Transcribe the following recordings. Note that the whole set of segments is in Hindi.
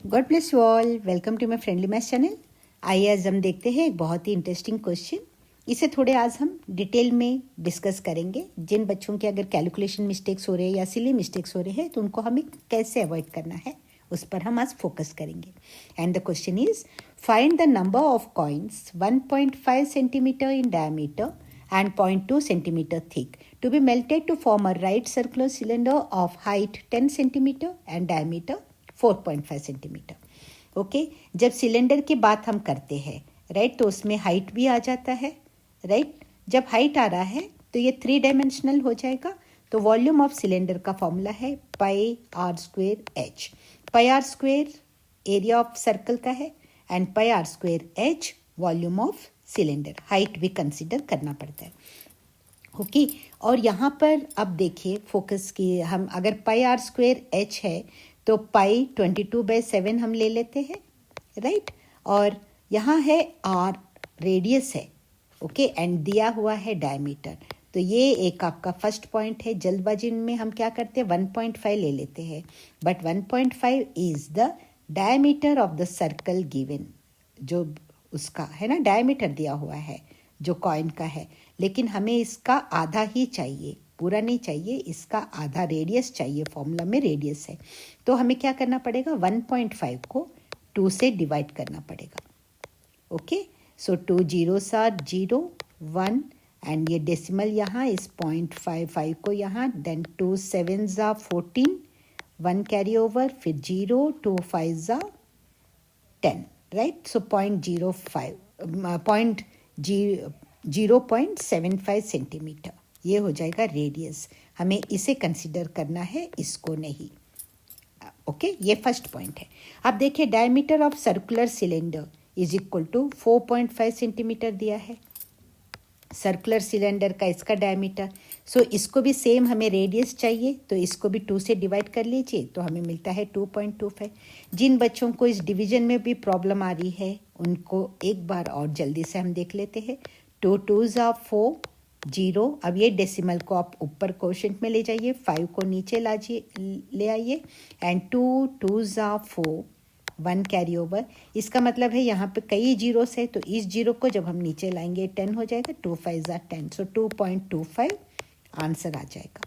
God bless you all. Welcome to my friendly maths channel. आइए आज हम देखते हैं एक बहुत ही इंटरेस्टिंग क्वेश्चन। इसे थोड़े आज हम डिटेल में डिस्कस करेंगे। जिन बच्चों के अगर कैलकुलेशन मिस्टेक्स हो रहे हैं या सिली मिस्टेक्स हो रहे हैं तो उनको हमें कैसे अवॉइड करना है उस पर हम आज फोकस करेंगे। And the question is find the number of coins 1.5 centimetre in diameter and 0.2 centimeter thick to be melted to form a right circular cylinder of height 10 centimeter and diameter 4.5 centimetre. Okay, जब सिलेंडर की बात हम करते हैं राइट तो उसमें हाइट भी आ जाता है राइट। जब हाइट आ रहा है तो ये 3 डायमेंशनल हो जाएगा। तो वॉल्यूम ऑफ सिलेंडर का फॉर्मूला है pi r square h. Pi r square area of circle का है and pi r square h volume of cylinder. Height भी कंसिडर करना पड़ता है ओके। और यहाँ पर अब देखिए फोकस की हम अगर पाई आर स्क्वेयर एच है तो पाई 22/7 हम ले लेते हैं राइट। और यहाँ है आर रेडियस है ओके एंड दिया हुआ है डायमीटर। तो ये एक आपका फर्स्ट पॉइंट है। जल्दबाजी में हम क्या करते हैं 1.5 ले लेते हैं but 1.5 is the diameter of the circle given. जो उसका है ना डायमीटर दिया हुआ है जो कॉइन का है, लेकिन हमें इसका आधा ही चाहिए, पूरा नहीं चाहिए, इसका आधा रेडियस चाहिए। फॉर्मूला में रेडियस है तो हमें क्या करना पड़ेगा 1.5 को 2 से डिवाइड करना पड़ेगा okay. So 2 zeros are 0 1 and ये डेसिमल यहाँ इस 0.55 को यहाँ, then 2 sevens are 14 1 carry over, फिर 0 2 5s are 10 right. So 0.75 centimetre ये हो जाएगा रेडियस। हमें इसे कंसिडर करना है, इसको नहीं ओके। ये फर्स्ट पॉइंट है। अब देखिए diameter of circular cylinder is equal to 4.5 centimetre दिया है सर्कुलर सिलेंडर का, इसका डायमीटर। सो इसको भी सेम हमें रेडियस चाहिए तो इसको भी 2 से डिवाइड कर लीजिए तो हमें मिलता है 2.25। जिन बच्चों को इस डिवीजन में भी प्रॉब्लम आ रही है उनको एक बार और जल्दी से हम देख लेते हैं। 2 2s are 4 0। अब ये डेसिमल को आप ऊपर कोशेंट में ले जाइए, 5 को नीचे ले आइए and 2 2s are 4 1 carry over. इसका मतलब है यहाँ पे कई जीरोस है तो इस जीरो को जब हम नीचे लाएंगे 10 हो जाएगा, 2 5s are 10। सो 2.25 आंसर आ जाएगा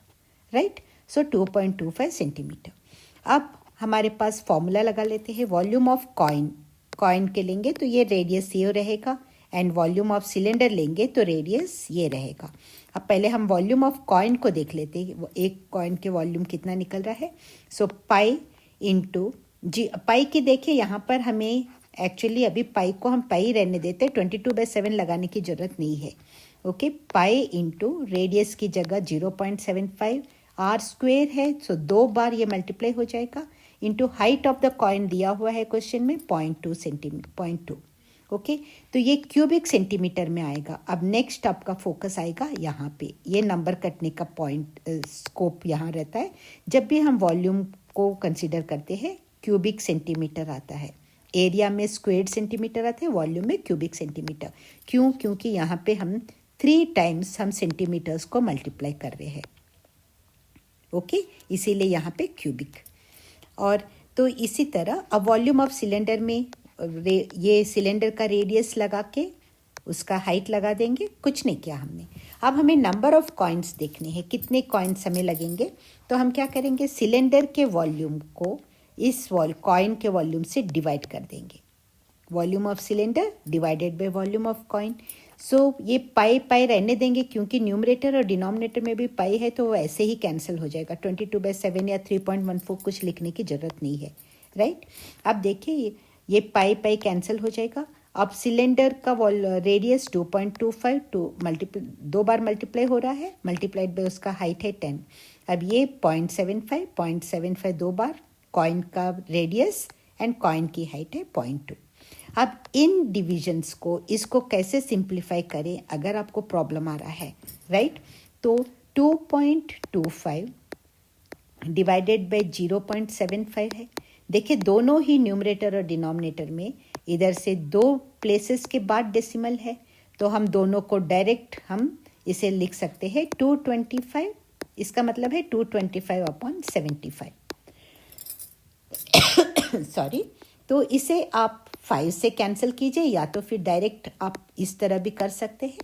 राइट। सो 2.25 सेंटीमीटर। अब हमारे पास फॉर्मूला लगा लेते हैं। वॉल्यूम ऑफ कॉइन के लेंगे तो ये रेडियस ये रहेगा एंड वॉल्यूम ऑफ सिलेंडर लेंगे तो रेडियस ये रहेगा। अब पहले हम वॉल्यूम ऑफ कॉइन को देख लेते हैं, एक कॉइन के वॉल्यूम कितना निकल रहा है। सो पाई इंटू जी पाई की देखिए यहाँ पर हमें एक्चुअली अभी पाई को हम पाई रहने देते हैं, 22/7 लगाने की ज़रूरत नहीं है ओके। पाई इंटू रेडियस की जगह 0.75 आर स्क्वेयर है सो 2 बार ये मल्टीप्लाई हो जाएगा into height of the coin दिया हुआ है क्वेश्चन में 0.2 सेंटीमीटर 0.2 ओके। तो ये क्यूबिक सेंटीमीटर में आएगा। अब नेक्स्ट आपका फोकस आएगा यहाँ पे, ये नंबर कटने का पॉइंट स्कोप यहाँ रहता है। जब भी हम वॉल्यूम को कंसिडर करते हैं क्यूबिक सेंटीमीटर आता है, एरिया में स्क्वेयर्ड सेंटीमीटर आता है, वॉल्यूम में क्यूबिक सेंटीमीटर। क्यों? क्योंकि यहाँ पे हम 3 टाइम्स हम सेंटीमीटर्स को मल्टीप्लाई कर रहे हैं ओके, इसीलिए यहाँ पे क्यूबिक। और तो इसी तरह अब वॉल्यूम ऑफ सिलेंडर में ये सिलेंडर का रेडियस लगा के उसका हाइट लगा देंगे, कुछ नहीं किया हमने। अब हमें नंबर ऑफ कॉइन्स देखने हैं, कितने कॉइन्स हमें लगेंगे। तो हम क्या करेंगे सिलेंडर के वॉल्यूम को इस कॉइन के वॉल्यूम से डिवाइड कर देंगे। Volume of cylinder divided by volume of coin. So ये पाई पाई रहने देंगे क्योंकि न्यूमरेटर और डिनोमिनेटर में भी पाई है तो वो ऐसे ही कैंसिल हो जाएगा। 22/7 या 3.14 कुछ लिखने की ज़रूरत नहीं है राइट। अब देखिए ये पाई पाई कैंसिल हो जाएगा। अब सिलेंडर का रेडियस 2.25 2 बार मल्टीप्लाई हो रहा है, मल्टीप्लाइड बाय उसका हाइट है 10। अब ये 0.75 2 बार कॉइन का रेडियस एंड कॉइन की हाइट है 0.2। अब इन डिविजन्स को इसको कैसे सिंप्लीफाई करें अगर आपको प्रॉब्लम आ रहा है राइट। तो 2.25 डिवाइडेड बाय 0.75 है। देखिए दोनों ही न्यूमरेटर और डिनोमिनेटर में इधर से 2 प्लेसेस के बाद डेसिमल है तो हम दोनों को डायरेक्ट हम इसे लिख सकते हैं 225। इसका मतलब है 225/75 सॉरी तो इसे आप 5 से कैंसिल कीजिए, या तो फिर डायरेक्ट आप इस तरह भी कर सकते हैं।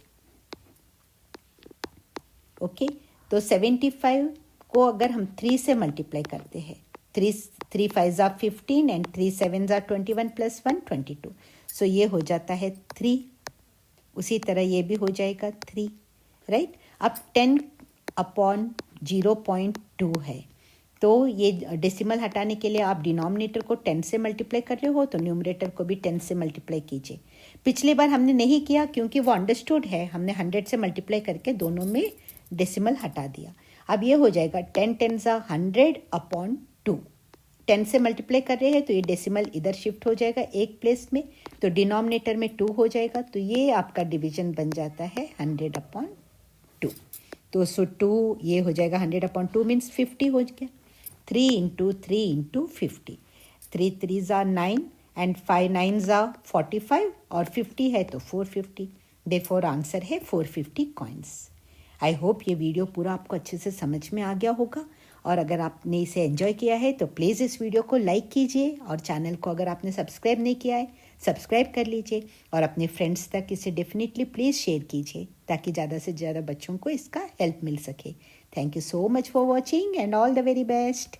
ओके, तो 75 को अगर हम 3 से मल्टीप्लाई करते हैं, 3 5 ज़ा 15 एंड 3 7 ज़ा 21 प्लस 1 22, सो ये हो जाता है 3। उसी तरह ये भी हो जाएगा 3, राइट। अब 10/0.2 है, तो ये डेसिमल हटाने के लिए आप डिनोमिनेटर को 10 से मल्टीप्लाई कर रहे हो तो न्यूमरेटर को भी 10 से मल्टीप्लाई कीजिए। पिछली बार हमने नहीं किया क्योंकि वो अंडरस्टूड है, हमने 100 से मल्टीप्लाई करके दोनों में डेसिमल हटा दिया। अब ये हो जाएगा 10 10 ज़ा 100/2। 10 से मल्टीप्लाई कर रहे हैं तो ये डेसिमल इधर शिफ्ट हो जाएगा एक प्लेस में, तो डिनोमिनेटर में 2 हो जाएगा, तो ये आपका डिवीजन बन जाता है 100/2। तो सो 2 ये हो जाएगा 100/2 मीन्स 50 हो गया। 3 × 3 × 50, 3 3 ज़ा 9 एंड 5 9 ज़ा 45 और 50 है तो 450। देयरफॉर आंसर है 450 कॉइन्स। आई होप ये वीडियो पूरा आपको अच्छे से समझ में आ गया होगा, और अगर आपने इसे एंजॉय किया है तो प्लीज़ इस वीडियो को लाइक कीजिए, और चैनल को अगर आपने सब्सक्राइब नहीं किया है सब्सक्राइब कर लीजिए, और अपने फ्रेंड्स तक इसे डेफिनेटली प्लीज़ शेयर कीजिए ताकि ज़्यादा से ज़्यादा बच्चों को इसका हेल्प मिल सके। Thank you so much for watching and all the very best.